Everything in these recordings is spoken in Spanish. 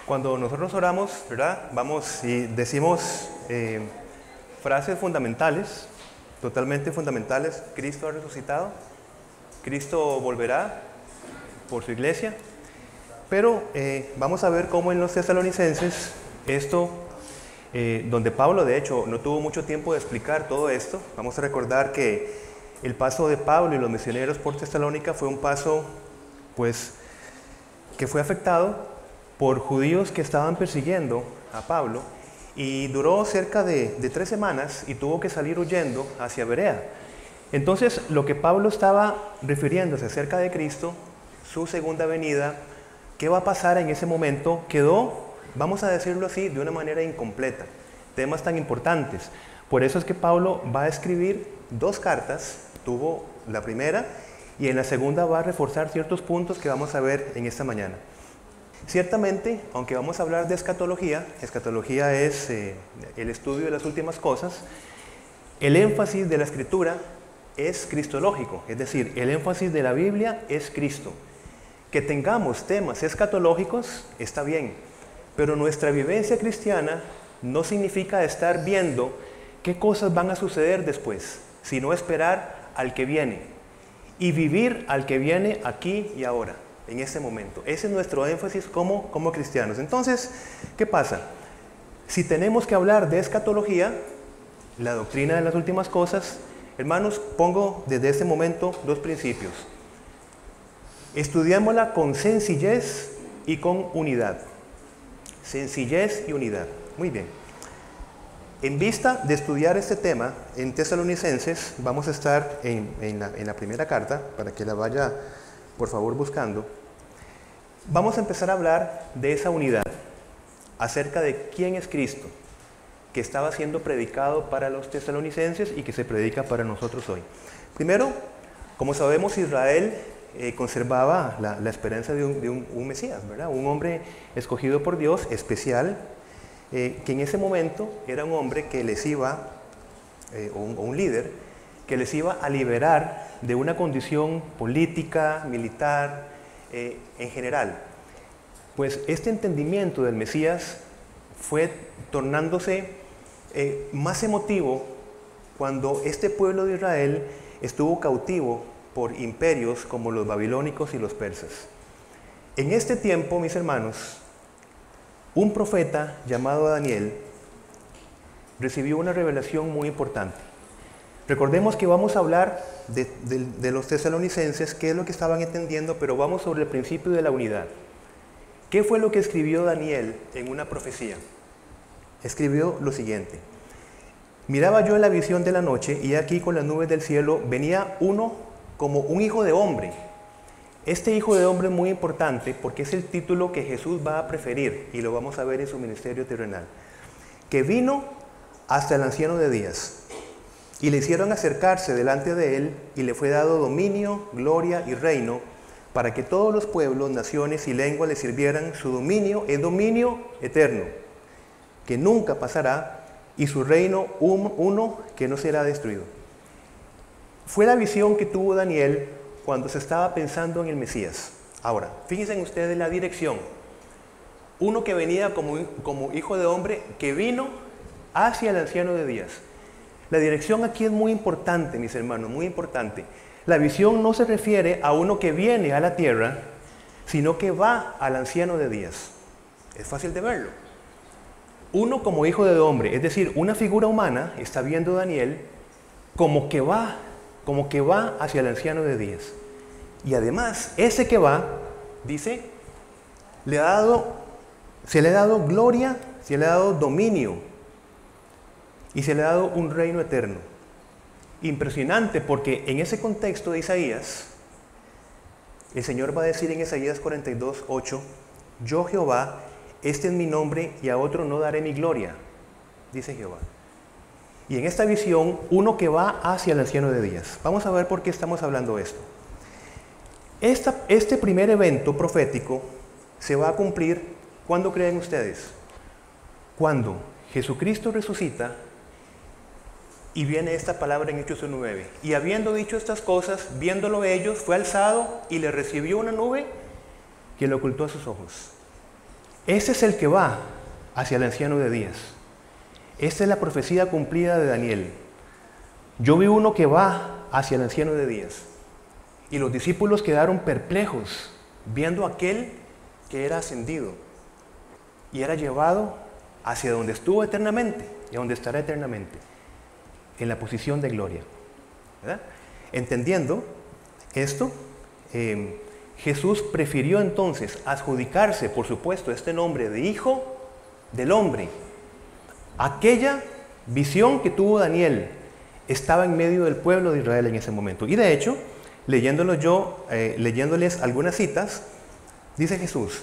Cuando nosotros oramos, ¿verdad? Vamos y decimos frases fundamentales, totalmente fundamentales. Cristo ha resucitado, Cristo volverá por su iglesia. Pero vamos a ver cómo en los tesalonicenses esto, donde Pablo de hecho no tuvo mucho tiempo de explicar todo esto. Vamos a recordar que el paso de Pablo y los misioneros por Tesalónica fue un paso, pues, que fue afectado por judíos que estaban persiguiendo a Pablo y duró cerca de 3 semanas y tuvo que salir huyendo hacia Berea. Entonces, lo que Pablo estaba refiriéndose acerca de Cristo, su segunda venida, qué va a pasar en ese momento, quedó, vamos a decirlo así, de una manera incompleta. Temas tan importantes. Por eso es que Pablo va a escribir 2 cartas, tuvo la primera, y en la segunda va a reforzar ciertos puntos que vamos a ver en esta mañana. Ciertamente, aunque vamos a hablar de escatología es el estudio de las últimas cosas, el énfasis de la Escritura es cristológico, es decir, el énfasis de la Biblia es Cristo. Que tengamos temas escatológicos está bien, pero nuestra vivencia cristiana no significa estar viendo qué cosas van a suceder después, sino esperar al que viene y vivir al que viene aquí y ahora, en este momento. Ese es nuestro énfasis como cristianos. Entonces, ¿qué pasa? Si tenemos que hablar de escatología, la doctrina de las últimas cosas, hermanos, pongo desde este momento 2 principios. Estudiámosla con sencillez y con unidad. Sencillez y unidad. Muy bien. En vista de estudiar este tema en Tesalonicenses, vamos a estar en la primera carta, para que la vaya, por favor, buscando. Vamos a empezar a hablar de esa unidad, acerca de quién es Cristo, que estaba siendo predicado para los tesalonicenses y que se predica para nosotros hoy. Primero, como sabemos, Israel conservaba la esperanza de un Mesías, ¿verdad? Un hombre escogido por Dios, especial, que en ese momento era un hombre que les iba, o un líder, que les iba a liberar de una condición política, militar, en general. Pues este entendimiento del Mesías fue tornándose más emotivo cuando este pueblo de Israel estuvo cautivo por imperios como los babilónicos y los persas. En este tiempo, mis hermanos, un profeta llamado Daniel recibió una revelación muy importante. Recordemos que vamos a hablar de los tesalonicenses, qué es lo que estaban entendiendo, pero vamos sobre el principio de la unidad. ¿Qué fue lo que escribió Daniel en una profecía? Escribió lo siguiente: miraba yo en la visión de la noche, y aquí con las nubes del cielo venía uno como un hijo de hombre. Este hijo de hombre es muy importante porque es el título que Jesús va a preferir, y lo vamos a ver en su ministerio terrenal. Que vino hasta el anciano de días, y le hicieron acercarse delante de él, y le fue dado dominio, gloria y reino, para que todos los pueblos, naciones y lenguas le sirvieran. Su dominio es dominio eterno, que nunca pasará, y su reino uno que no será destruido. Fue la visión que tuvo Daniel cuando se estaba pensando en el Mesías. Ahora, fíjense ustedes la dirección. Uno que venía como hijo de hombre, que vino hacia el anciano de días. La dirección aquí es muy importante, mis hermanos, muy importante. La visión no se refiere a uno que viene a la tierra, sino que va al anciano de días. Es fácil de verlo. Uno como hijo de hombre, es decir, una figura humana, está viendo Daniel como que va hacia el anciano de días. Y además, ese que va, dice, se le ha dado gloria, se le ha dado dominio, y se le ha dado un reino eterno. Impresionante, porque en ese contexto de Isaías, el Señor va a decir en Isaías 42:8, yo Jehová, este es mi nombre, y a otro no daré mi gloria, dice Jehová. Y en esta visión, uno que va hacia el anciano de días. Vamos a ver por qué estamos hablando esto. Este primer evento profético se va a cumplir, ¿cuándo creen ustedes? Cuando Jesucristo resucita y viene esta palabra en Hechos 1:9. Y habiendo dicho estas cosas, viéndolo ellos, fue alzado y le recibió una nube que le ocultó a sus ojos. Ese es el que va hacia el anciano de días. Esta es la profecía cumplida de Daniel. Yo vi uno que va hacia el anciano de días. Y los discípulos quedaron perplejos viendo a aquel que era ascendido y era llevado hacia donde estuvo eternamente y a donde estará eternamente, en la posición de gloria. ¿Verdad? Entendiendo esto, Jesús prefirió entonces adjudicarse, por supuesto, este nombre de Hijo del Hombre. Aquella visión que tuvo Daniel estaba en medio del pueblo de Israel en ese momento. Y de hecho, leyéndoles algunas citas, dice Jesús: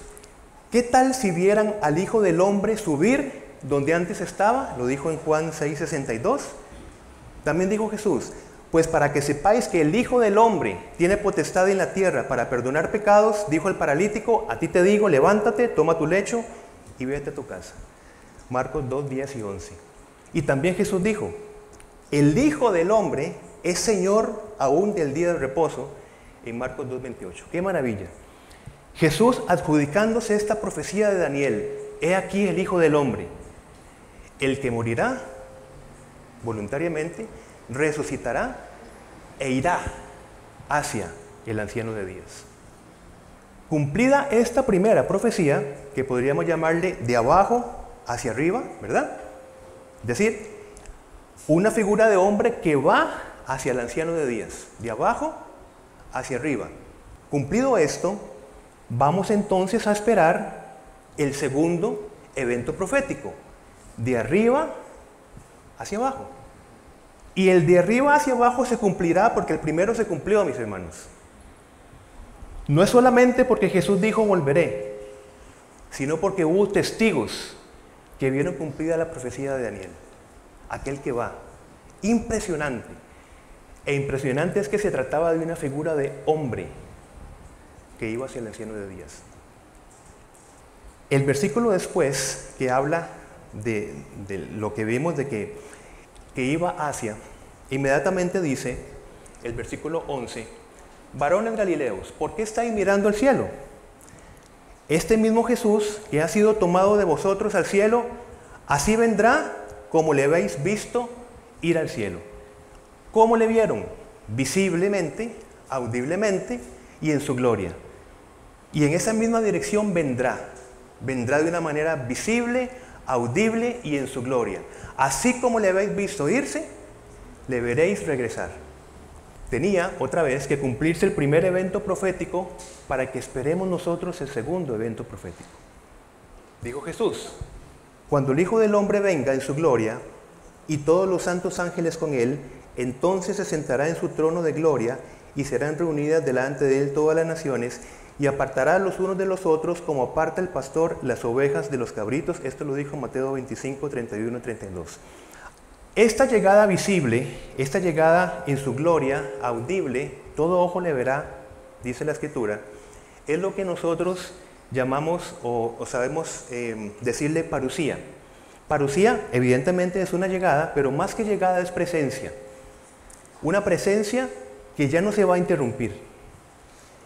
¿qué tal si vieran al Hijo del Hombre subir donde antes estaba? Lo dijo en Juan 6:62. También dijo Jesús: pues para que sepáis que el Hijo del Hombre tiene potestad en la tierra para perdonar pecados, dijo el paralítico, a ti te digo, levántate, toma tu lecho y vete a tu casa. Marcos 2:10 y 11. Y también Jesús dijo: el Hijo del Hombre es Señor aún del día de reposo, en Marcos 2:28. ¡Qué maravilla! Jesús adjudicándose esta profecía de Daniel: he aquí el Hijo del Hombre, el que morirá voluntariamente, resucitará e irá hacia el anciano de días. Cumplida esta primera profecía, que podríamos llamarle de abajo hacia arriba, ¿verdad? Es decir, una figura de hombre que va hacia el anciano de días, de abajo hacia arriba. Cumplido esto, vamos entonces a esperar el segundo evento profético, de arriba hacia abajo. Y el de arriba hacia abajo se cumplirá porque el primero se cumplió, mis hermanos. No es solamente porque Jesús dijo volveré, sino porque hubo testigos que vieron cumplida la profecía de Daniel. Aquel que va. Impresionante. E impresionante es que se trataba de una figura de hombre que iba hacia el anciano de días. El versículo después, que habla de lo que vimos de que iba hacia, inmediatamente dice, el versículo 11, varones galileos, ¿por qué estáis mirando al cielo? Este mismo Jesús que ha sido tomado de vosotros al cielo, así vendrá como le habéis visto ir al cielo. ¿Cómo le vieron? Visiblemente, audiblemente y en su gloria. Y en esa misma dirección vendrá de una manera visible, audible y en su gloria. Así como le habéis visto irse, le veréis regresar. Tenía otra vez que cumplirse el primer evento profético para que esperemos nosotros el segundo evento profético. Dijo Jesús: cuando el Hijo del Hombre venga en su gloria y todos los santos ángeles con él, entonces se sentará en su trono de gloria y serán reunidas delante de él todas las naciones, y apartará los unos de los otros como aparta el pastor las ovejas de los cabritos. Esto lo dijo Mateo 25, 31 y 32. Esta llegada visible, esta llegada en su gloria, audible, todo ojo le verá, dice la Escritura, es lo que nosotros llamamos o sabemos decirle parusía. Parusía evidentemente es una llegada, pero más que llegada es presencia. Una presencia que ya no se va a interrumpir.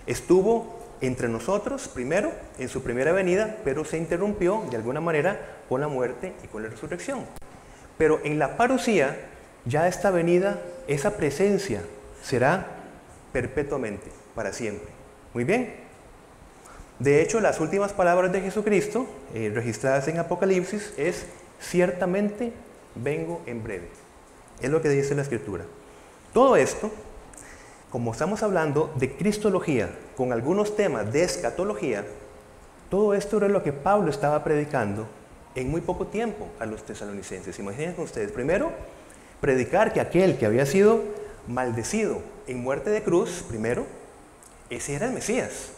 Estuvo entre nosotros primero, en su primera venida, pero se interrumpió de alguna manera con la muerte y con la resurrección. Pero en la parusía, ya esta venida, esa presencia será perpetuamente, para siempre. Muy bien. De hecho, las últimas palabras de Jesucristo, registradas en Apocalipsis, es: ciertamente vengo en breve. Es lo que dice la Escritura. Todo esto, como estamos hablando de cristología, con algunos temas de escatología, todo esto era lo que Pablo estaba predicando en muy poco tiempo a los tesalonicenses. Imagínense ustedes, primero, predicar que aquel que había sido maldecido en muerte de cruz, primero, ese era el Mesías.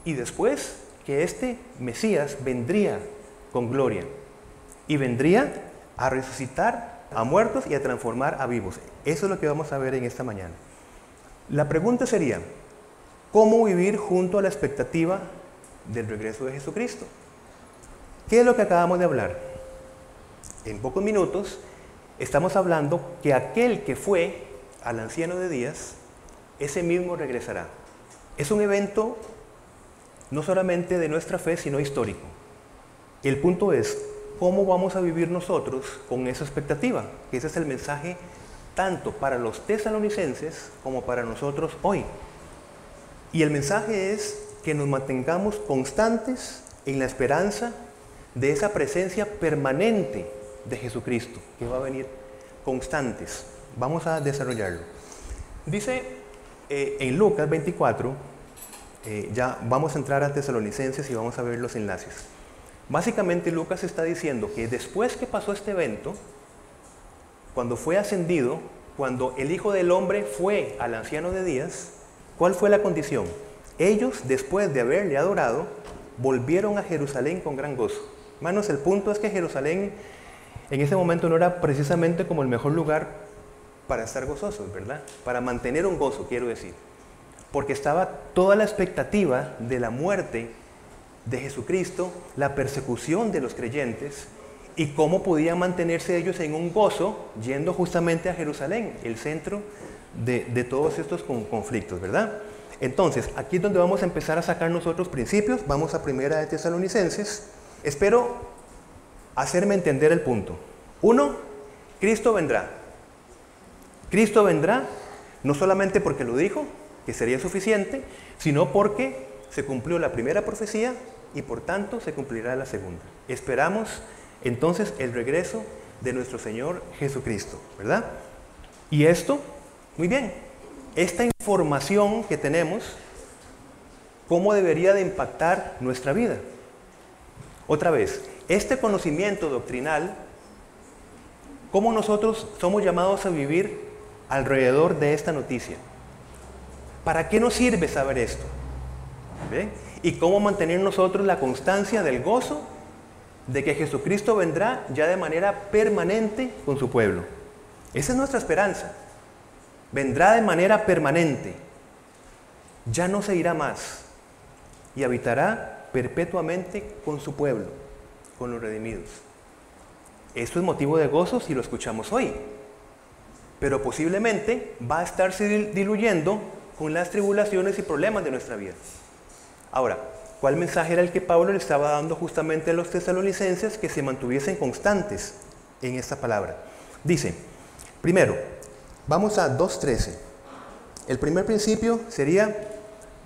Y después, que este Mesías vendría con gloria y vendría a resucitar a muertos y a transformar a vivos. Eso es lo que vamos a ver en esta mañana. La pregunta sería: ¿cómo vivir junto a la expectativa del regreso de Jesucristo? ¿Qué es lo que acabamos de hablar? En pocos minutos estamos hablando que aquel que fue al anciano de días, ese mismo regresará. Es un evento no solamente de nuestra fe, sino histórico. El punto es, ¿cómo vamos a vivir nosotros con esa expectativa? Que ese es el mensaje tanto para los tesalonicenses como para nosotros hoy. Y el mensaje es que nos mantengamos constantes en la esperanza de esa presencia permanente de Jesucristo, que va a venir constantes. Vamos a desarrollarlo. Dice en Lucas 24, ya vamos a entrar a Tesalonicenses y vamos a ver los enlaces. Básicamente Lucas está diciendo que después que pasó este evento, cuando fue ascendido, cuando el Hijo del Hombre fue al anciano de días, ¿cuál fue la condición? Ellos, después de haberle adorado, volvieron a Jerusalén con gran gozo. Hermanos, el punto es que Jerusalén en ese momento no era precisamente como el mejor lugar para estar gozosos, ¿verdad? Para mantener un gozo, quiero decir. Porque estaba toda la expectativa de la muerte de Jesucristo, la persecución de los creyentes y cómo podían mantenerse ellos en un gozo yendo justamente a Jerusalén, el centro de todos estos conflictos, ¿verdad? Entonces, aquí es donde vamos a empezar a sacar nosotros principios. Vamos a Primera de Tesalonicenses. Espero hacerme entender el punto. 1, Cristo vendrá. Cristo vendrá no solamente porque lo dijo, que sería suficiente, sino porque se cumplió la primera profecía y por tanto se cumplirá la segunda. Esperamos entonces el regreso de nuestro Señor Jesucristo, ¿verdad? Y esto, muy bien, esta información que tenemos, ¿cómo debería de impactar nuestra vida? Otra vez, este conocimiento doctrinal, ¿cómo nosotros somos llamados a vivir alrededor de esta noticia? ¿Para qué nos sirve saber esto? ¿Bien? ¿Y cómo mantener nosotros la constancia del gozo de que Jesucristo vendrá ya de manera permanente con su pueblo? Esa es nuestra esperanza. Vendrá de manera permanente. Ya no se irá más. Y habitará perpetuamente con su pueblo, con los redimidos. Esto es motivo de gozo si lo escuchamos hoy. Pero posiblemente va a estarse diluyendo con las tribulaciones y problemas de nuestra vida. Ahora, ¿cuál mensaje era el que Pablo le estaba dando justamente a los tesalonicenses? Que se mantuviesen constantes en esta palabra. Dice, primero, vamos a 2:13. El primer principio sería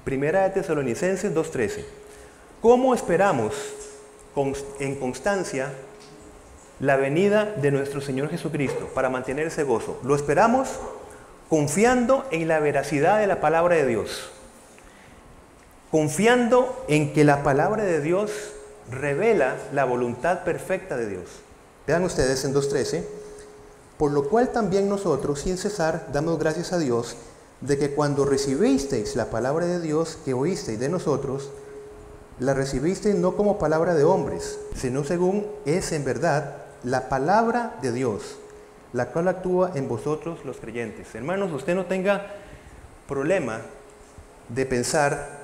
Primera de Tesalonicenses 2:13. ¿Cómo esperamos en constancia la venida de nuestro Señor Jesucristo para mantener ese gozo? Lo esperamos confiando en la veracidad de la palabra de Dios. Confiando en que la palabra de Dios revela la voluntad perfecta de Dios. Vean ustedes en 2:13. Por lo cual también nosotros, sin cesar, damos gracias a Dios de que cuando recibisteis la palabra de Dios que oísteis de nosotros, la recibisteis no como palabra de hombres, sino según es en verdad la palabra de Dios, la cual actúa en vosotros los creyentes. Hermanos, usted no tenga problema de pensar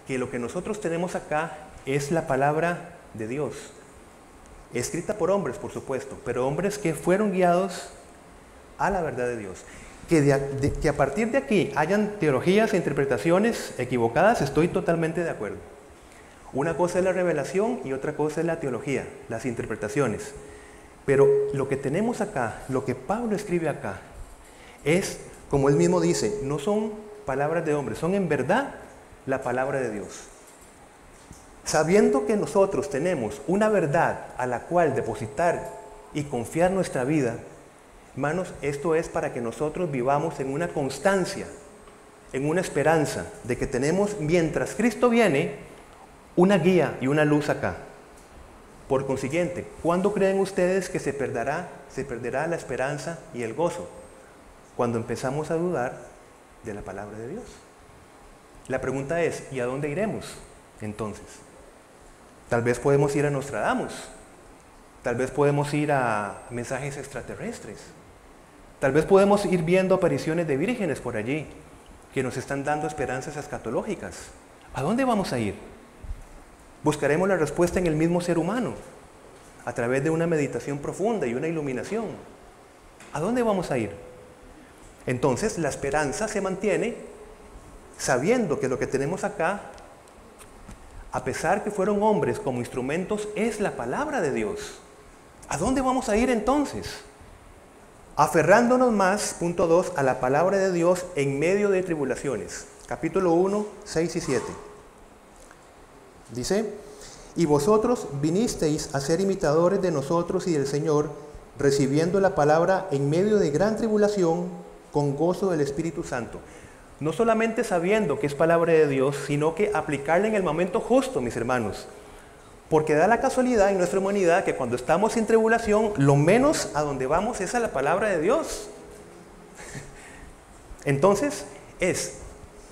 que lo que nosotros tenemos acá es la palabra de Dios, escrita por hombres, por supuesto, pero hombres que fueron guiados a la verdad de Dios. Que a partir de aquí hayan teologías e interpretaciones equivocadas, estoy totalmente de acuerdo. Una cosa es la revelación y otra cosa es la teología, las interpretaciones. Pero lo que tenemos acá, lo que Pablo escribe acá, es, como él mismo dice, no son palabras de hombres, son en verdad la palabra de Dios. Sabiendo que nosotros tenemos una verdad a la cual depositar y confiar nuestra vida, hermanos, esto es para que nosotros vivamos en una constancia, en una esperanza de que tenemos, mientras Cristo viene, una guía y una luz acá. Por consiguiente, ¿cuándo creen ustedes que se perderá la esperanza y el gozo? Cuando empezamos a dudar de la palabra de Dios. La pregunta es, ¿y a dónde iremos entonces? Tal vez podemos ir a Nostradamus, tal vez podemos ir a mensajes extraterrestres, tal vez podemos ir viendo apariciones de vírgenes por allí que nos están dando esperanzas escatológicas. ¿A dónde vamos a ir? Buscaremos la respuesta en el mismo ser humano, a través de una meditación profunda y una iluminación. ¿A dónde vamos a ir? Entonces, la esperanza se mantiene sabiendo que lo que tenemos acá a pesar que fueron hombres como instrumentos, es la palabra de Dios. ¿A dónde vamos a ir entonces? Aferrándonos más, punto 2, a la palabra de Dios en medio de tribulaciones. Capítulo 1, 6 y 7. Dice: y vosotros vinisteis a ser imitadores de nosotros y del Señor, recibiendo la palabra en medio de gran tribulación, con gozo del Espíritu Santo. No solamente sabiendo que es palabra de Dios, sino que aplicarla en el momento justo, mis hermanos. Porque da la casualidad en nuestra humanidad que cuando estamos en tribulación, lo menos a donde vamos es a la palabra de Dios. Entonces, es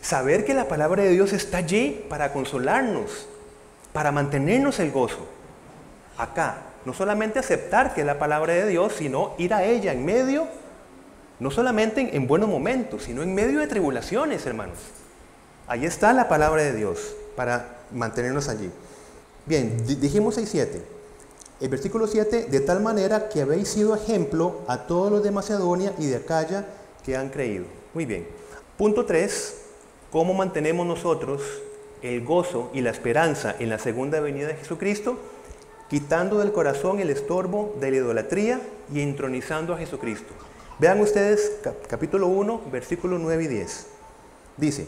saber que la palabra de Dios está allí para consolarnos, para mantenernos el gozo. Acá, no solamente aceptar que es la palabra de Dios, sino ir a ella en medio, no solamente en buenos momentos, sino en medio de tribulaciones, hermanos. Ahí está la palabra de Dios para mantenernos allí. Bien, dijimos 6:7. El versículo 7, de tal manera que habéis sido ejemplo a todos los de Macedonia y de Acaya que han creído. Muy bien. Punto 3, ¿cómo mantenemos nosotros el gozo y la esperanza en la segunda venida de Jesucristo? Quitando del corazón el estorbo de la idolatría y entronizando a Jesucristo. Vean ustedes capítulo 1, versículos 9 y 10. Dice: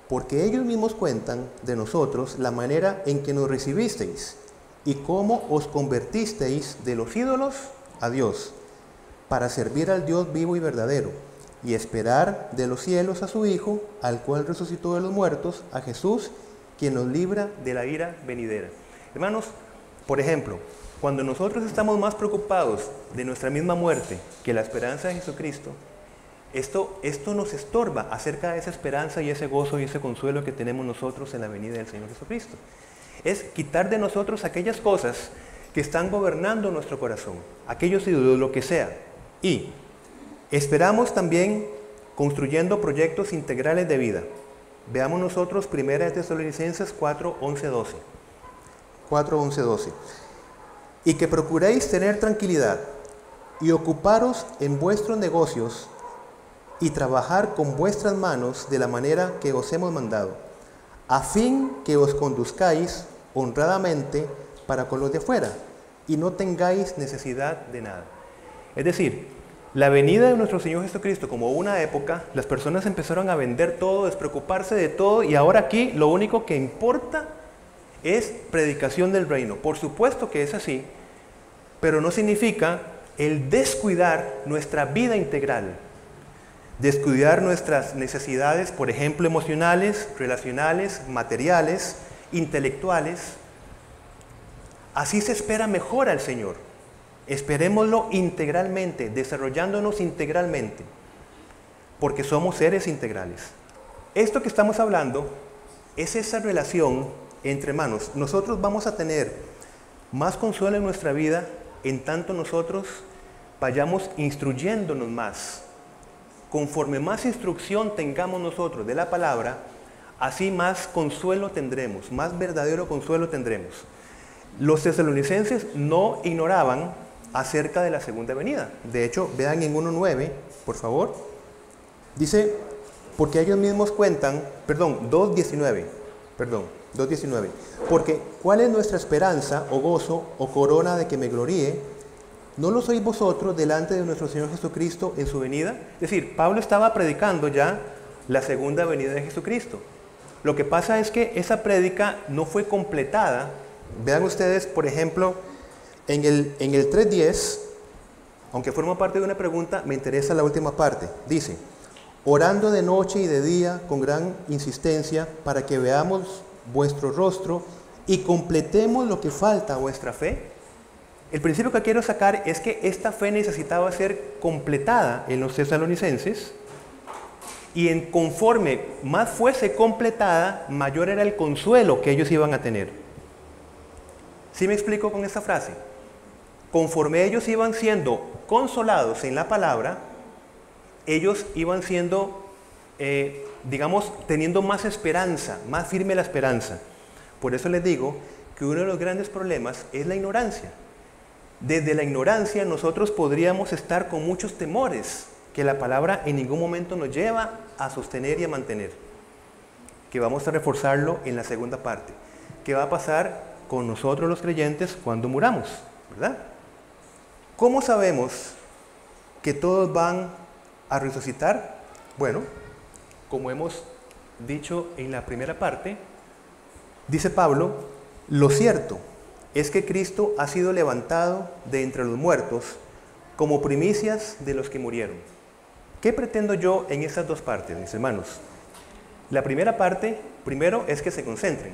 porque ellos mismos cuentan de nosotros la manera en que nos recibisteis y cómo os convertisteis de los ídolos a Dios, para servir al Dios vivo y verdadero, y esperar de los cielos a su Hijo, al cual resucitó de los muertos, a Jesús, quien nos libra de la ira venidera. Hermanos, por ejemplo, cuando nosotros estamos más preocupados de nuestra misma muerte que la esperanza de Jesucristo, esto nos estorba acerca de esa esperanza y ese gozo y ese consuelo que tenemos nosotros en la venida del Señor Jesucristo. Es quitar de nosotros aquellas cosas que están gobernando nuestro corazón, aquellos ídolos, lo que sea. Y esperamos también construyendo proyectos integrales de vida. Veamos nosotros 1 Tesalonicenses 4, 11, 12. 4, 11, 12. Y que procuréis tener tranquilidad y ocuparos en vuestros negocios y trabajar con vuestras manos de la manera que os hemos mandado, a fin que os conduzcáis honradamente para con los de afuera y no tengáis necesidad de nada. Es decir, la venida de nuestro Señor Jesucristo, como una época, las personas empezaron a vender todo, despreocuparse de todo, y ahora aquí lo único que importa es predicación del reino. Por supuesto que es así, pero no significa el descuidar nuestra vida integral, descuidar nuestras necesidades, por ejemplo, emocionales, relacionales, materiales, intelectuales. Así se espera mejor al Señor. Esperémoslo integralmente, desarrollándonos integralmente, porque somos seres integrales. Esto que estamos hablando es esa relación entre hermanos. Nosotros vamos a tener más consuelo en nuestra vida en tanto nosotros vayamos instruyéndonos más. Conforme más instrucción tengamos nosotros de la palabra, así más consuelo tendremos, más verdadero consuelo tendremos. Los tesalonicenses no ignoraban acerca de la segunda venida. De hecho, vean en 1:9, por favor. Dice, porque ellos mismos cuentan, 2:19, porque ¿cuál es nuestra esperanza o gozo o corona de que me gloríe? ¿No lo sois vosotros delante de nuestro Señor Jesucristo en su venida? Es decir, Pablo estaba predicando ya la segunda venida de Jesucristo. Lo que pasa es que esa prédica no fue completada. Vean ustedes, por ejemplo, en el 3:10, aunque forma parte de una pregunta, me interesa la última parte. Dice, orando de noche y de día con gran insistencia para que veamos vuestro rostro y completemos lo que falta a vuestra fe. El principio que quiero sacar es que esta fe necesitaba ser completada en los tesalonicenses, y conforme más fuese completada, mayor era el consuelo que ellos iban a tener. ¿Sí me explico con esta frase? Conforme ellos iban siendo consolados en la palabra, ellos iban siendo, teniendo más esperanza, más firme la esperanza. Por eso les digo que uno de los grandes problemas es la ignorancia. Desde la ignorancia nosotros podríamos estar con muchos temores que la palabra en ningún momento nos lleva a sostener y a mantener, que vamos a reforzarlo en la segunda parte. qué va a pasar con nosotros los creyentes cuando muramos, ¿verdad? ¿Cómo sabemos que todos van a resucitar? Bueno, como hemos dicho en la primera parte, dice Pablo, lo cierto es que Cristo ha sido levantado de entre los muertos como primicias de los que murieron. ¿Qué pretendo yo en estas dos partes, mis hermanos? La primera parte, primero, es que se concentren.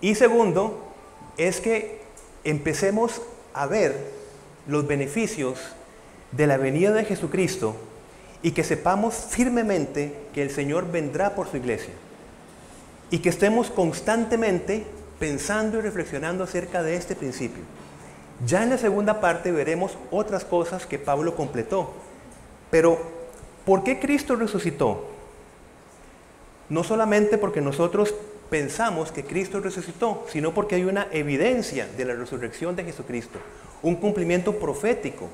Y segundo, es que empecemos a ver los beneficios de la venida de Jesucristo y que sepamos firmemente que el Señor vendrá por su iglesia. Y que estemos constantemente pensando y reflexionando acerca de este principio. Ya en la segunda parte veremos otras cosas que Pablo completó. Pero, ¿por qué Cristo resucitó? No solamente porque nosotros pensamos que Cristo resucitó, sino porque hay una evidencia de la resurrección de Jesucristo, un cumplimiento profético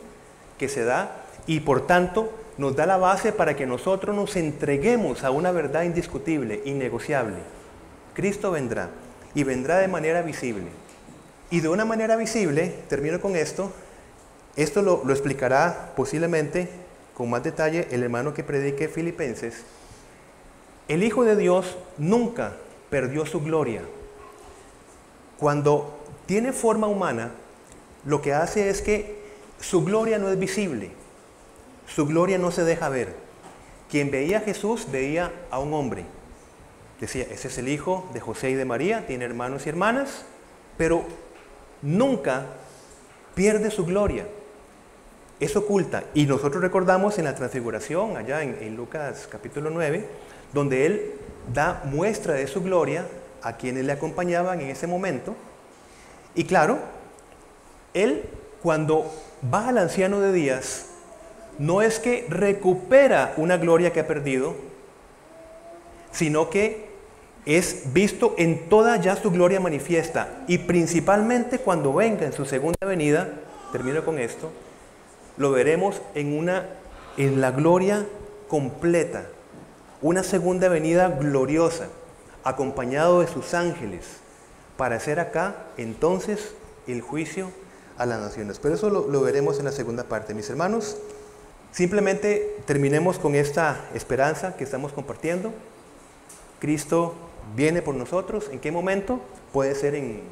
que se da y por tanto nos da la base para que nosotros nos entreguemos a una verdad indiscutible, innegociable. Cristo vendrá y vendrá de manera visible. Y de una manera visible, termino con esto lo explicará posiblemente con más detalle el hermano que predique Filipenses. El Hijo de Dios nunca perdió su gloria. Cuando tiene forma humana, lo que hace es que su gloria no es visible, su gloria no se deja ver. Quien veía a Jesús veía a un hombre. Decía, ese es el hijo de José y de María, tiene hermanos y hermanas, pero nunca pierde su gloria. Es oculta. Y nosotros recordamos en la transfiguración, allá en Lucas capítulo 9, donde Él da muestra de su gloria a quienes le acompañaban en ese momento. Y claro, Él cuando va al anciano de días, no es que recupera una gloria que ha perdido, sino que es visto en toda ya su gloria manifiesta. Y principalmente cuando venga en su segunda venida, termino con esto, lo veremos en la gloria completa. Una segunda venida gloriosa, acompañado de sus ángeles, para hacer acá entonces el juicio a las naciones. Pero eso lo veremos en la segunda parte. Mis hermanos, simplemente terminemos con esta esperanza que estamos compartiendo. Cristo viene por nosotros. ¿En qué momento? Puede ser en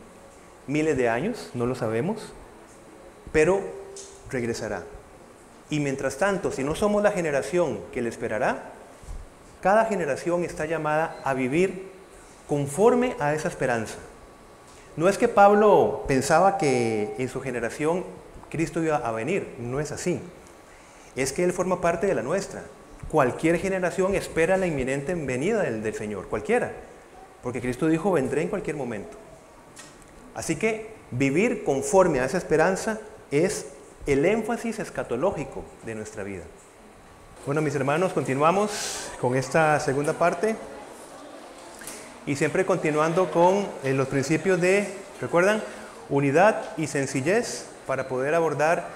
miles de años, no lo sabemos, pero regresará. Y mientras tanto, si no somos la generación que le esperará, cada generación está llamada a vivir conforme a esa esperanza. No es que Pablo pensaba que en su generación Cristo iba a venir, no es así. Es que Él forma parte de la nuestra. Cualquier generación espera la inminente venida del Señor, cualquiera. Porque Cristo dijo, vendré en cualquier momento. Así que vivir conforme a esa esperanza es el énfasis escatológico de nuestra vida. Bueno, mis hermanos, continuamos con esta segunda parte. Y siempre continuando con los principios de, ¿recuerdan? Unidad y sencillez para poder abordar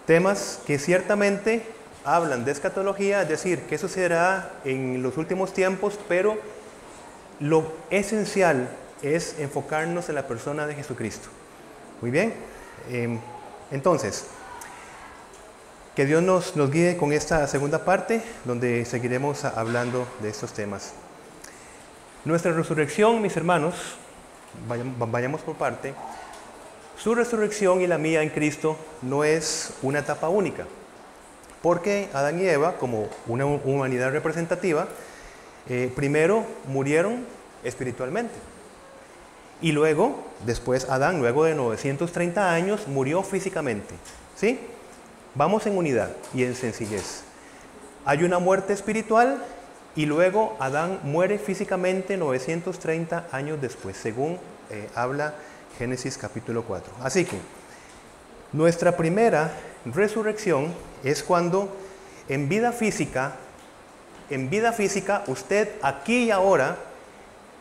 temas que ciertamente hablan de escatología, es decir, qué sucederá en los últimos tiempos, pero lo esencial es enfocarnos en la persona de Jesucristo. Muy bien, entonces, que Dios nos guíe con esta segunda parte, donde seguiremos hablando de estos temas. Nuestra resurrección, mis hermanos, vayamos por parte. Su resurrección y la mía en Cristo no es una etapa única, porque Adán y Eva, como una humanidad representativa, primero murieron espiritualmente. Y luego, después Adán, luego de 930 años, murió físicamente. ¿Sí? Vamos en unidad y en sencillez. Hay una muerte espiritual y luego Adán muere físicamente 930 años después, según habla Génesis capítulo 4. Así que nuestra primera resurrección es cuando en vida física, usted aquí y ahora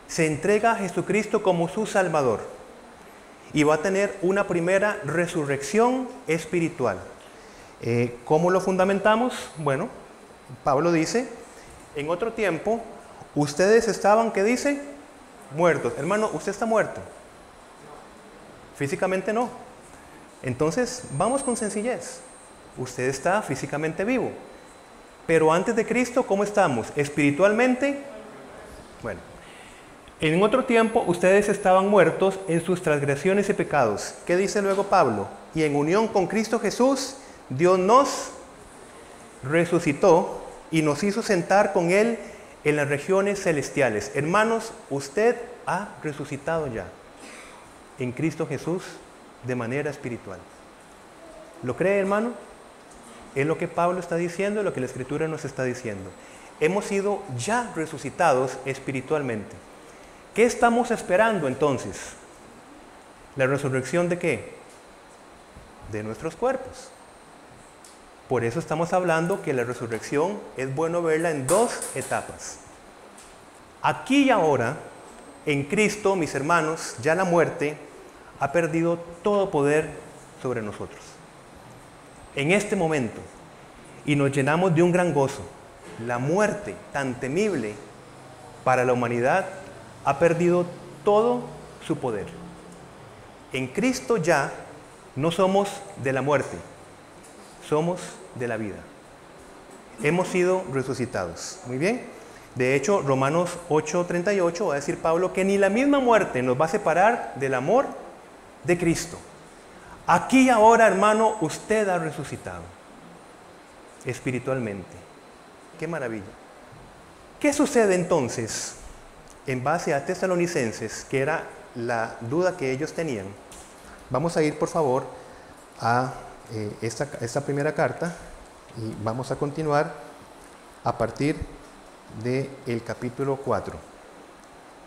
se entrega a Jesucristo como su Salvador y va a tener una primera resurrección espiritual. ¿Cómo lo fundamentamos? Bueno, Pablo dice, en otro tiempo, ustedes estaban, ¿qué dice? muertos. Hermano, ¿usted está muerto? Físicamente no. Entonces, vamos con sencillez. Usted está físicamente vivo. Pero antes de Cristo, ¿cómo estamos? Espiritualmente, bueno. En otro tiempo, ustedes estaban muertos en sus transgresiones y pecados. ¿Qué dice luego Pablo? Y en unión con Cristo Jesús, Dios nos resucitó y nos hizo sentar con Él en las regiones celestiales. Hermanos, usted ha resucitado ya en Cristo Jesús de manera espiritual. ¿Lo cree, hermano? Es lo que Pablo está diciendo y lo que la Escritura nos está diciendo. Hemos sido ya resucitados espiritualmente. ¿Qué estamos esperando entonces? ¿La resurrección de qué? De nuestros cuerpos. Por eso estamos hablando que la resurrección es bueno verla en dos etapas. Aquí y ahora, en Cristo, mis hermanos, ya la muerte ha perdido todo poder sobre nosotros. En este momento, y nos llenamos de un gran gozo. La muerte tan temible para la humanidad ha perdido todo su poder. En Cristo ya no somos de la muerte, somos de la vida. Hemos sido resucitados. Muy bien. De hecho, Romanos 8:38 va a decir Pablo que ni la misma muerte nos va a separar del amor de Cristo. Aquí y ahora, hermano, usted ha resucitado espiritualmente. ¡Qué maravilla! ¿Qué sucede entonces en base a Tesalonicenses, que era la duda que ellos tenían? Vamos a ir, por favor, a esta primera carta y vamos a continuar a partir del capítulo 4,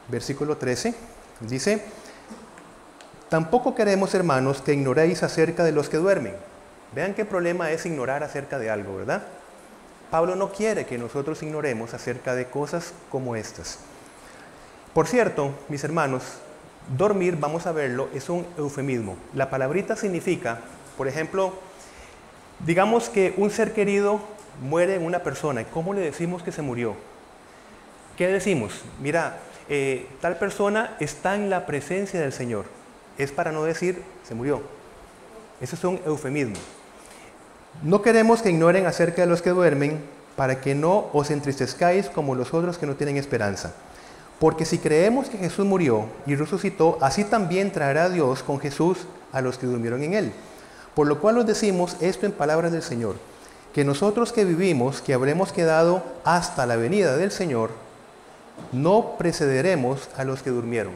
versículo 13. Dice: tampoco queremos, hermanos, que ignoréis acerca de los que duermen. Vean qué problema es ignorar acerca de algo, ¿verdad? Pablo no quiere que nosotros ignoremos acerca de cosas como estas. Por cierto, mis hermanos, dormir, vamos a verlo, es un eufemismo. La palabrita significa, por ejemplo, digamos que un ser querido muere en una persona. ¿Cómo le decimos que se murió? ¿Qué decimos? Mira, tal persona está en la presencia del Señor. Es para no decir se murió. Eso es un eufemismo. No queremos que ignoren acerca de los que duermen, para que no os entristezcáis como los otros que no tienen esperanza. Porque si creemos que Jesús murió y resucitó, así también traerá Dios con Jesús a los que durmieron en Él. Por lo cual os decimos esto en palabras del Señor, que nosotros que vivimos, que habremos quedado hasta la venida del Señor, no precederemos a los que durmieron.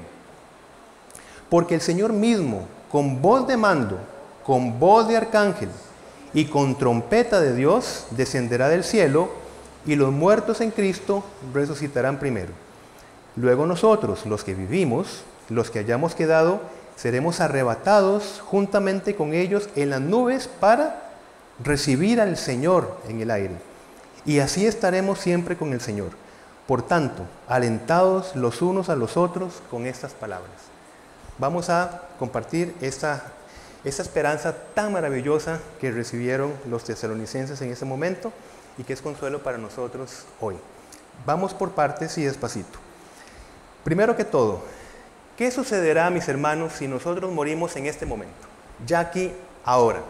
Porque el Señor mismo, con voz de mando, con voz de arcángel y con trompeta de Dios, descenderá del cielo, y los muertos en Cristo resucitarán primero. Luego nosotros, los que vivimos, los que hayamos quedado, seremos arrebatados juntamente con ellos en las nubes para recibir al Señor en el aire. Y así estaremos siempre con el Señor. Por tanto, alentados los unos a los otros con estas palabras. Vamos a compartir esta esperanza tan maravillosa que recibieron los tesalonicenses en ese momento y que es consuelo para nosotros hoy. Vamos por partes y despacito. Primero que todo, ¿qué sucederá, mis hermanos, si nosotros morimos en este momento? Ya aquí, ahora,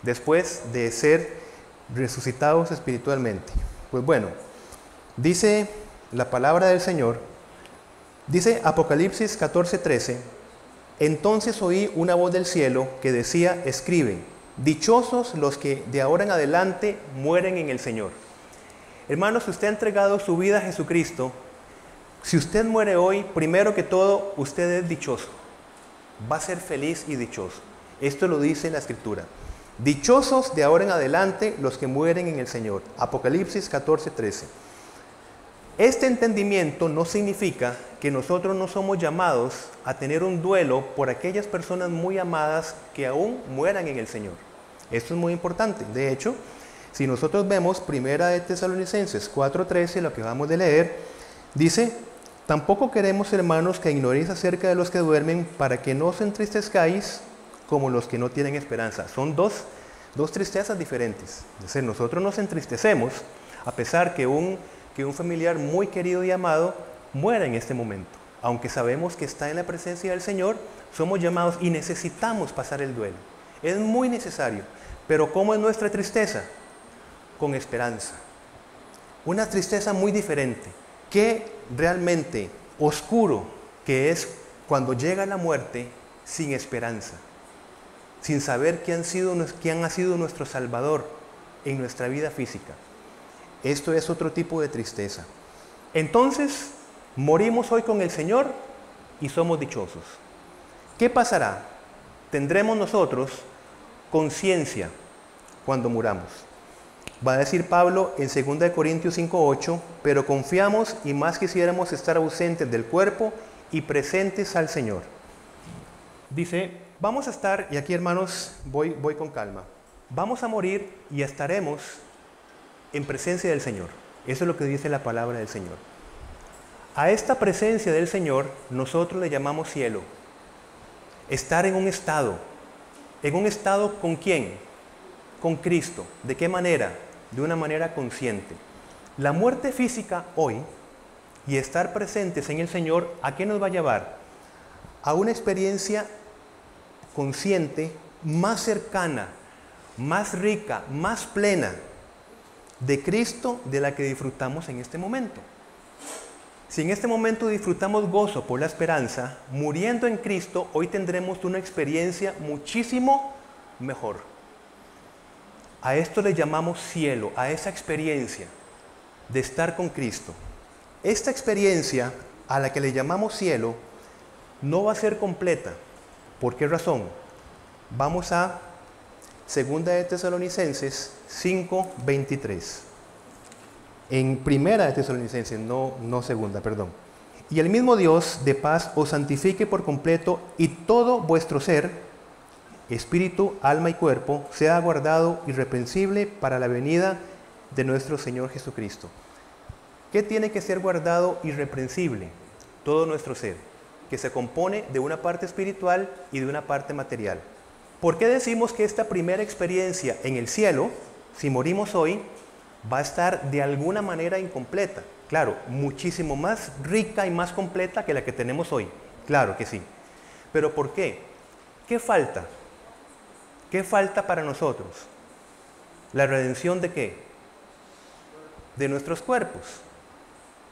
después de ser resucitados espiritualmente. Pues bueno, dice la palabra del Señor, dice Apocalipsis 14:13, entonces oí una voz del cielo que decía, escribe, dichosos los que de ahora en adelante mueren en el Señor. Hermanos, si usted ha entregado su vida a Jesucristo, si usted muere hoy, primero que todo, usted es dichoso. Va a ser feliz y dichoso. Esto lo dice la Escritura. Dichosos de ahora en adelante los que mueren en el Señor. Apocalipsis 14:13. Este entendimiento no significa que nosotros no somos llamados a tener un duelo por aquellas personas muy amadas que aún mueran en el Señor. Esto es muy importante. De hecho, si nosotros vemos Primera de Tesalonicenses 4:13, lo que vamos de leer, dice, tampoco queremos, hermanos, que ignoréis acerca de los que duermen, para que no os entristezcáis como los que no tienen esperanza. Son dos tristezas diferentes. Es decir, nosotros nos entristecemos a pesar que un familiar muy querido y amado muera en este momento. aunque sabemos que está en la presencia del Señor, somos llamados y necesitamos pasar el duelo. Es muy necesario. Pero ¿cómo es nuestra tristeza? Con esperanza. Una tristeza muy diferente. Qué realmente oscuro que es cuando llega la muerte sin esperanza, sin saber quién ha sido nuestro Salvador en nuestra vida física. Esto es otro tipo de tristeza. Entonces, morimos hoy con el Señor y somos dichosos. ¿Qué pasará? Tendremos nosotros conciencia cuando muramos. Va a decir Pablo en 2 Corintios 5:8, pero confiamos y más quisiéramos estar ausentes del cuerpo y presentes al Señor. Dice, vamos a estar, y aquí hermanos, voy con calma, vamos a morir y estaremos en presencia del Señor. Eso es lo que dice la palabra del Señor. A esta presencia del Señor nosotros le llamamos cielo. Estar en un estado ¿con quién? Con Cristo. ¿De qué manera? De una manera consciente. La muerte física hoy y estar presentes en el Señor, ¿a qué nos va a llevar? A una experiencia consciente, más cercana, más rica, más plena de Cristo de la que disfrutamos en este momento. Si en este momento disfrutamos gozo por la esperanza, muriendo en Cristo, hoy tendremos una experiencia muchísimo mejor. A esto le llamamos cielo, a esa experiencia de estar con Cristo. Esta experiencia a la que le llamamos cielo no va a ser completa. ¿Por qué razón? Vamos a 2 de Tesalonicenses 5:23. En 1 de Tesalonicenses, no segunda, perdón. Y el mismo Dios de paz os santifique por completo y todo vuestro ser, espíritu, alma y cuerpo, sea guardado irreprensible para la venida de nuestro Señor Jesucristo. ¿Qué tiene que ser guardado irreprensible? Todo nuestro ser, que se compone de una parte espiritual y de una parte material. ¿Por qué decimos que esta primera experiencia en el cielo, si morimos hoy, va a estar de alguna manera incompleta? Claro, muchísimo más rica y más completa que la que tenemos hoy. Claro que sí. ¿Pero por qué? ¿Qué falta? ¿Qué falta para nosotros? ¿La redención de qué? De nuestros cuerpos.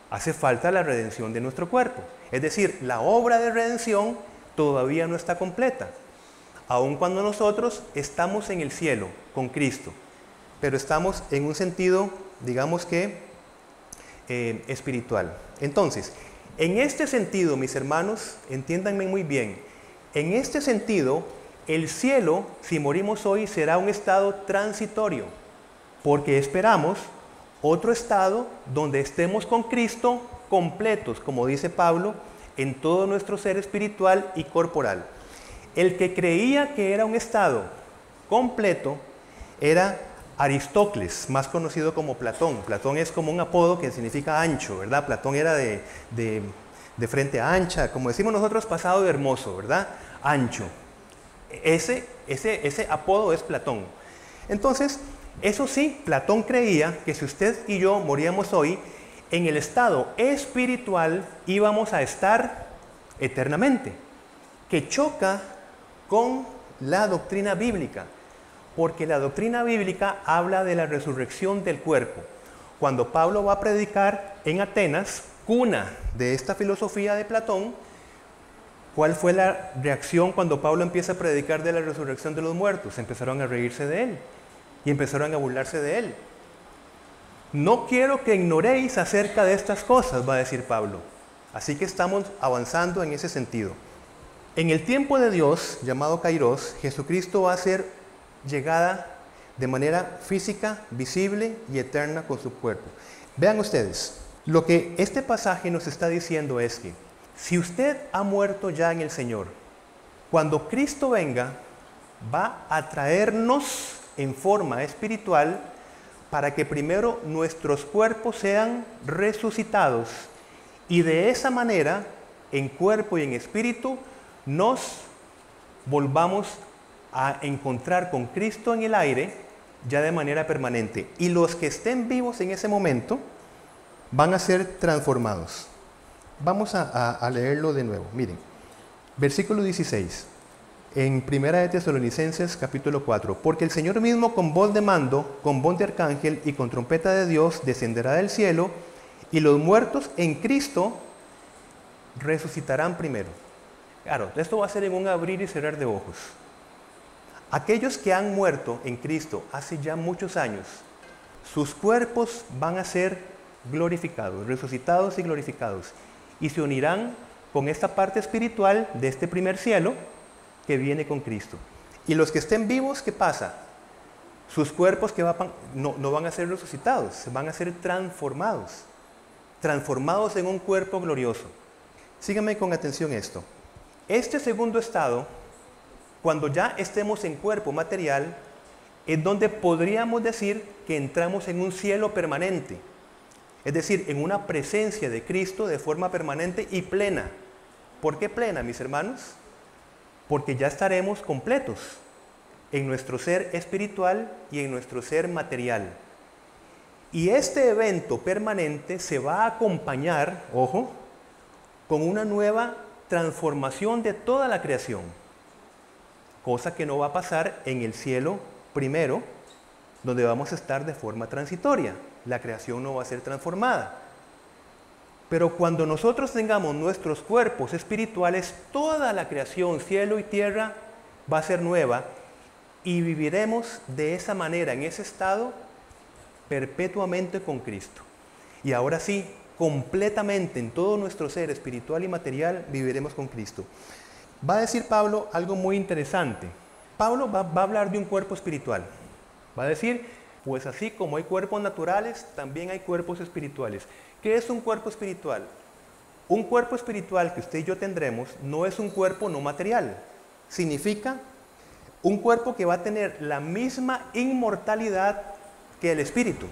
Hace falta la redención de nuestro cuerpo. Es decir, la obra de redención todavía no está completa. Aun cuando nosotros estamos en el cielo con Cristo, pero estamos en un sentido, digamos que, espiritual. Entonces, en este sentido, mis hermanos, entiéndanme muy bien, en este sentido, el cielo, si morimos hoy, será un estado transitorio, porque esperamos otro estado donde estemos con Cristo completos, como dice Pablo, en todo nuestro ser espiritual y corporal. El que creía que era un estado completo era Aristócles, más conocido como Platón. Platón es como un apodo que significa ancho, ¿verdad? Platón era de frente ancha, como decimos nosotros, pasado de hermoso, ¿verdad? Ancho. Ese apodo es Platón. Entonces, eso sí, Platón creía que si usted y yo moríamos hoy, en el estado espiritual íbamos a estar eternamente, que choca con la doctrina bíblica, porque la doctrina bíblica habla de la resurrección del cuerpo. Cuando Pablo va a predicar en Atenas, cuna de esta filosofía de Platón, ¿cuál fue la reacción cuando Pablo empieza a predicar de la resurrección de los muertos? Empezaron a reírse de él y empezaron a burlarse de él. No quiero que ignoréis acerca de estas cosas, va a decir Pablo. Así que estamos avanzando en ese sentido. En el tiempo de Dios, llamado Kairos, Jesucristo va a ser llegada de manera física, visible y eterna con su cuerpo. Vean ustedes, lo que este pasaje nos está diciendo es que si usted ha muerto ya en el Señor, cuando Cristo venga, va a traernos en forma espiritual para que primero nuestros cuerpos sean resucitados y de esa manera, en cuerpo y en espíritu, nos volvamos a encontrar con Cristo en el aire ya de manera permanente. Y los que estén vivos en ese momento van a ser transformados. Vamos a leerlo de nuevo. Miren, versículo 16. En Primera de Tesalonicenses, capítulo 4. Porque el Señor mismo con voz de mando, con voz de arcángel y con trompeta de Dios descenderá del cielo, y los muertos en Cristo resucitarán primero. Claro, esto va a ser en un abrir y cerrar de ojos. Aquellos que han muerto en Cristo hace ya muchos años, sus cuerpos van a ser glorificados, resucitados y glorificados, y se unirán con esta parte espiritual de este primer cielo que viene con Cristo. Y los que estén vivos, ¿qué pasa? Sus cuerpos no van a ser resucitados, van a ser transformados en un cuerpo glorioso. Síganme con atención esto. Este segundo estado, cuando ya estemos en cuerpo material, es donde podríamos decir que entramos en un cielo permanente. Es decir, en una presencia de Cristo de forma permanente y plena. ¿Por qué plena, mis hermanos? Porque ya estaremos completos en nuestro ser espiritual y en nuestro ser material. Y este evento permanente se va a acompañar, ojo, con una nueva transformación de toda la creación. Cosa que no va a pasar en el cielo primero, donde vamos a estar de forma transitoria. La creación no va a ser transformada. Pero cuando nosotros tengamos nuestros cuerpos espirituales, toda la creación, cielo y tierra, va a ser nueva y viviremos de esa manera, en ese estado, perpetuamente con Cristo. Y ahora sí, completamente en todo nuestro ser espiritual y material, viviremos con Cristo. Va a decir Pablo algo muy interesante. Pablo va a hablar de un cuerpo espiritual. Va a decir, pues así como hay cuerpos naturales, también hay cuerpos espirituales. ¿Qué es un cuerpo espiritual? Un cuerpo espiritual que usted y yo tendremos no es un cuerpo no material. Significa un cuerpo que va a tener la misma inmortalidad que el espíritu.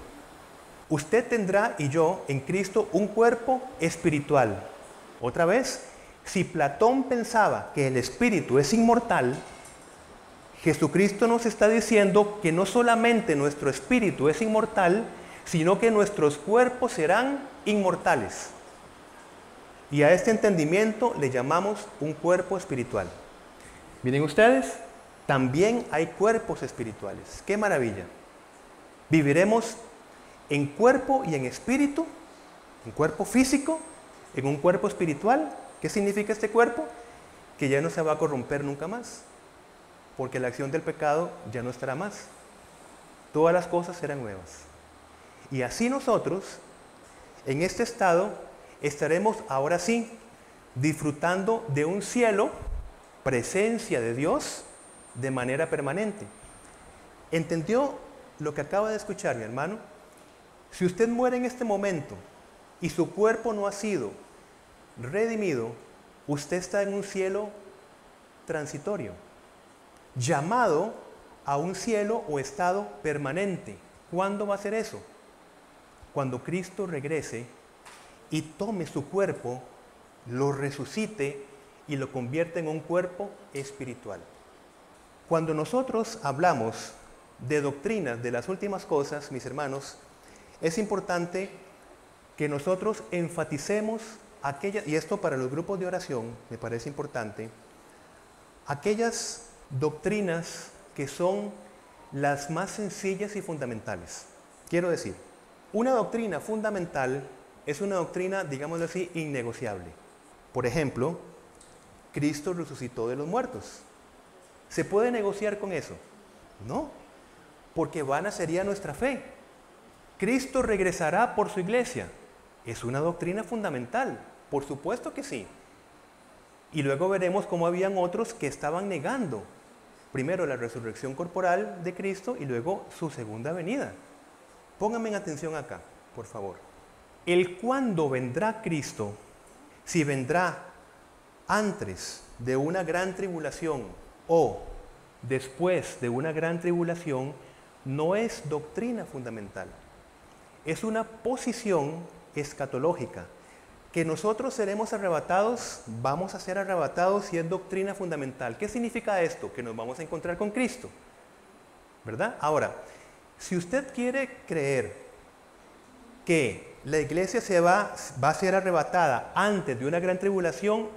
Usted tendrá y yo en Cristo un cuerpo espiritual. Otra vez, si Platón pensaba que el espíritu es inmortal, Jesucristo nos está diciendo que no solamente nuestro espíritu es inmortal, sino que nuestros cuerpos serán inmortales. Y a este entendimiento le llamamos un cuerpo espiritual. Miren ustedes, también hay cuerpos espirituales. ¡Qué maravilla! Viviremos en cuerpo y en espíritu, en cuerpo físico, en un cuerpo espiritual. ¿Qué significa este cuerpo? Que ya no se va a corromper nunca más, porque la acción del pecado ya no estará más. Todas las cosas serán nuevas. Y así nosotros, en este estado, estaremos ahora sí disfrutando de un cielo, presencia de Dios, de manera permanente. ¿Entendió lo que acaba de escuchar, mi hermano? Si usted muere en este momento y su cuerpo no ha sido redimido, usted está en un cielo transitorio, llamado a un cielo o estado permanente. ¿Cuándo va a ser eso? Cuando Cristo regrese y tome su cuerpo, lo resucite y lo convierta en un cuerpo espiritual. Cuando nosotros hablamos de doctrinas de las últimas cosas, mis hermanos, es importante que nosotros enfaticemos aquellas, y esto para los grupos de oración me parece importante, aquellas doctrinas que son las más sencillas y fundamentales. Quiero decir, una doctrina fundamental es una doctrina, digámoslo así, innegociable. Por ejemplo, Cristo resucitó de los muertos. ¿Se puede negociar con eso? No, porque vana sería nuestra fe. Cristo regresará por su iglesia. ¿Es una doctrina fundamental? Por supuesto que sí. Y luego veremos cómo habían otros que estaban negando, primero la resurrección corporal de Cristo y luego su segunda venida. Pónganme en atención acá, por favor. El cuándo vendrá Cristo, si vendrá antes de una gran tribulación o después de una gran tribulación, no es doctrina fundamental. Es una posición escatológica. Que nosotros seremos arrebatados, vamos a ser arrebatados y es doctrina fundamental. ¿Qué significa esto? Que nos vamos a encontrar con Cristo, ¿verdad? Ahora, si usted quiere creer que la iglesia va a ser arrebatada antes de una gran tribulación,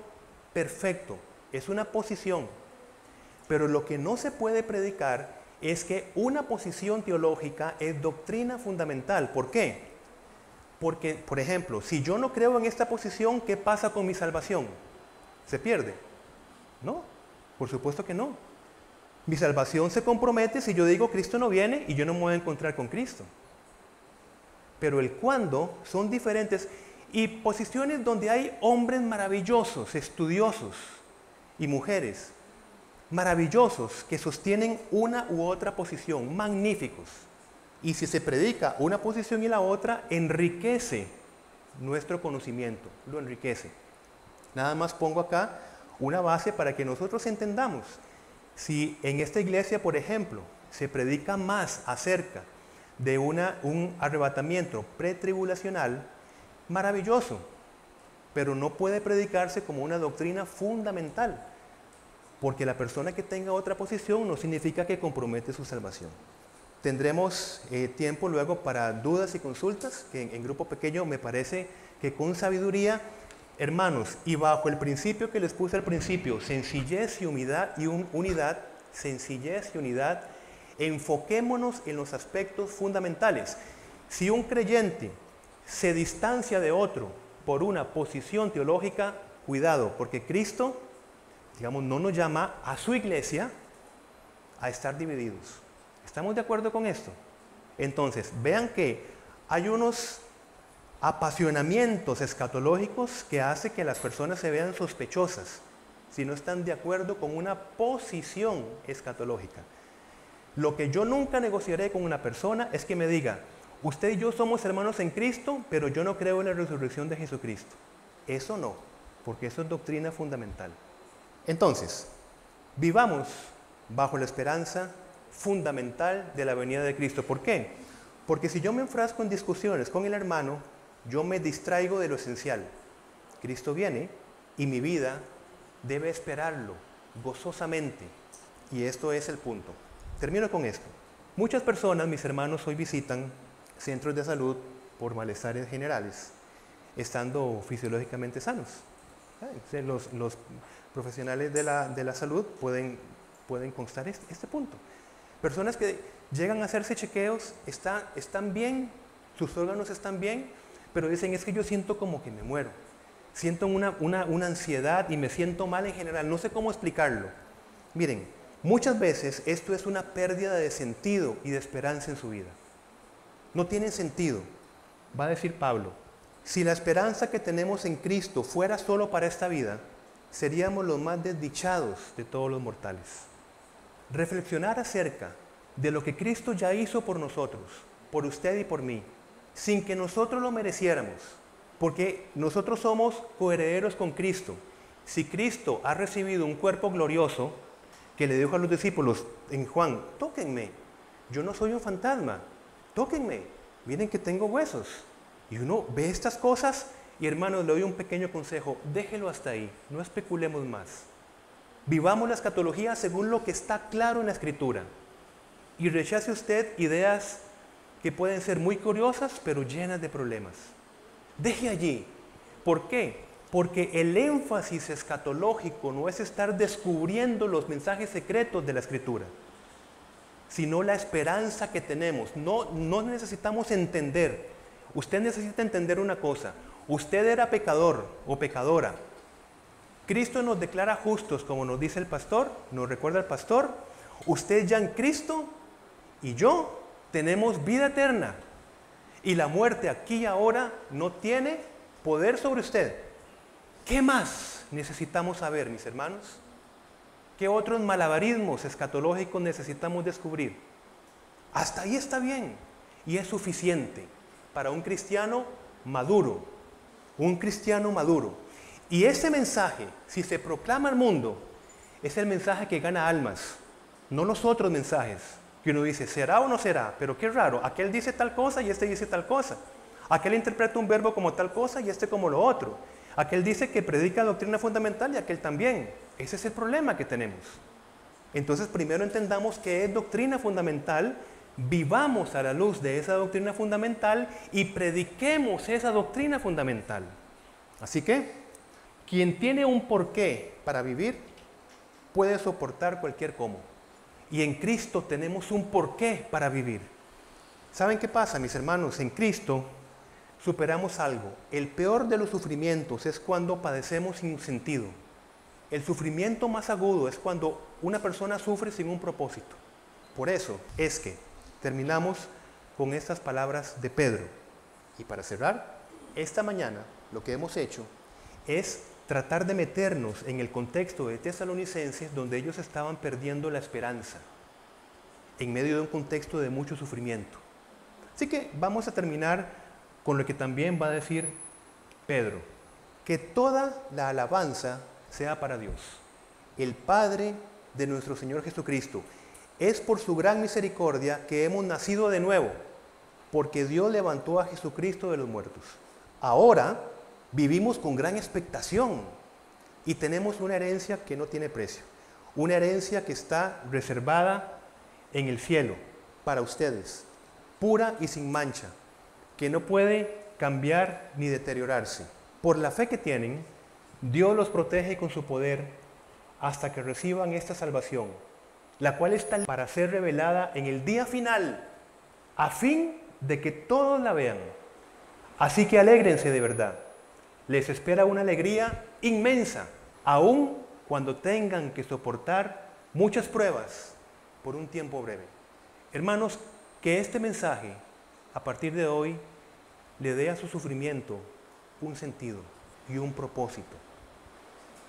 perfecto, es una posición. Pero lo que no se puede predicar es que una posición teológica es doctrina fundamental. ¿Por qué? Porque, por ejemplo, si yo no creo en esta posición, ¿qué pasa con mi salvación? ¿Se pierde? No, por supuesto que no. Mi salvación se compromete si yo digo Cristo no viene y yo no me voy a encontrar con Cristo. Pero el cuándo son diferentes y posiciones donde hay hombres maravillosos, estudiosos y mujeres maravillosos que sostienen una u otra posición, magníficos. Y si se predica una posición y la otra, enriquece nuestro conocimiento, lo enriquece. Nada más pongo acá una base para que nosotros entendamos. Si en esta iglesia, por ejemplo, se predica más acerca de un arrebatamiento pretribulacional, maravilloso, pero no puede predicarse como una doctrina fundamental, porque la persona que tenga otra posición no significa que compromete su salvación. Tendremos tiempo luego para dudas y consultas, que en grupo pequeño me parece que con sabiduría, hermanos, y bajo el principio que les puse al principio, sencillez y unidad, sencillez y unidad, enfoquémonos en los aspectos fundamentales. Si un creyente se distancia de otro por una posición teológica, cuidado, porque Cristo, digamos, no nos llama a su iglesia a estar divididos. ¿Estamos de acuerdo con esto? Entonces, vean que hay unos apasionamientos escatológicos que hace que las personas se vean sospechosas si no están de acuerdo con una posición escatológica. Lo que yo nunca negociaré con una persona es que me diga, usted y yo somos hermanos en Cristo, pero yo no creo en la resurrección de Jesucristo. Eso no, porque eso es doctrina fundamental. Entonces, vivamos bajo la esperanza fundamental de la venida de Cristo. ¿Por qué? Porque si yo me enfrasco en discusiones con el hermano, yo me distraigo de lo esencial. Cristo viene y mi vida debe esperarlo gozosamente. Y esto es el punto. Termino con esto. Muchas personas, mis hermanos, hoy visitan centros de salud por malestares generales, estando fisiológicamente sanos. Los profesionales de la salud pueden constar este punto. Personas que llegan a hacerse chequeos, están bien, sus órganos están bien, pero dicen, es que yo siento como que me muero. Siento una ansiedad y me siento mal en general, no sé cómo explicarlo. Miren, muchas veces esto es una pérdida de sentido y de esperanza en su vida. No tiene sentido, va a decir Pablo. Si la esperanza que tenemos en Cristo fuera solo para esta vida, seríamos los más desdichados de todos los mortales. Reflexionar acerca de lo que Cristo ya hizo por nosotros, por usted y por mí, sin que nosotros lo mereciéramos, porque nosotros somos coherederos con Cristo. Si Cristo ha recibido un cuerpo glorioso, que le dijo a los discípulos en Juan, tóquenme, yo no soy un fantasma, tóquenme, miren que tengo huesos. Y uno ve estas cosas y, hermanos, le doy un pequeño consejo, déjelo hasta ahí, no especulemos más. Vivamos la escatología según lo que está claro en la Escritura. Y rechace usted ideas que pueden ser muy curiosas, pero llenas de problemas. Deje allí. ¿Por qué? Porque el énfasis escatológico no es estar descubriendo los mensajes secretos de la Escritura, sino la esperanza que tenemos. No necesitamos entender. Usted necesita entender una cosa. Usted era pecador o pecadora. Cristo nos declara justos, como nos dice el pastor, nos recuerda el pastor. Usted ya en Cristo y yo tenemos vida eterna. Y la muerte aquí y ahora no tiene poder sobre usted. ¿Qué más necesitamos saber, mis hermanos? ¿Qué otros malabarismos escatológicos necesitamos descubrir? Hasta ahí está bien y es suficiente para un cristiano maduro. Un cristiano maduro. Y ese mensaje, si se proclama al mundo, es el mensaje que gana almas, no los otros mensajes que uno dice, ¿será o no será? Pero qué raro, aquel dice tal cosa y este dice tal cosa. Aquel interpreta un verbo como tal cosa y este como lo otro. Aquel dice que predica doctrina fundamental y aquel también. Ese es el problema que tenemos. Entonces, primero entendamos que es doctrina fundamental vivamos a la luz de esa doctrina fundamental y prediquemos esa doctrina fundamental. Así que, quien tiene un porqué para vivir, puede soportar cualquier cómo. Y en Cristo tenemos un porqué para vivir. ¿Saben qué pasa, mis hermanos? En Cristo superamos algo. El peor de los sufrimientos es cuando padecemos sin sentido. El sufrimiento más agudo es cuando una persona sufre sin un propósito. Por eso es que terminamos con estas palabras de Pedro. Y para cerrar, esta mañana lo que hemos hecho es tratar de meternos en el contexto de Tesalonicenses, donde ellos estaban perdiendo la esperanza en medio de un contexto de mucho sufrimiento. Así que vamos a terminar con lo que también va a decir Pedro: que toda la alabanza sea para Dios, el Padre de nuestro Señor Jesucristo. Es por su gran misericordia que hemos nacido de nuevo, porque Dios levantó a Jesucristo de los muertos. Ahora vivimos con gran expectación y tenemos una herencia que no tiene precio, una herencia que está reservada en el cielo para ustedes, pura y sin mancha, que no puede cambiar ni deteriorarse. Por la fe que tienen, Dios los protege con su poder hasta que reciban esta salvación, la cual está para ser revelada en el día final, a fin de que todos la vean. Así que alégrense de verdad. Les espera una alegría inmensa, aun cuando tengan que soportar muchas pruebas por un tiempo breve. Hermanos, que este mensaje, a partir de hoy, le dé a su sufrimiento un sentido y un propósito.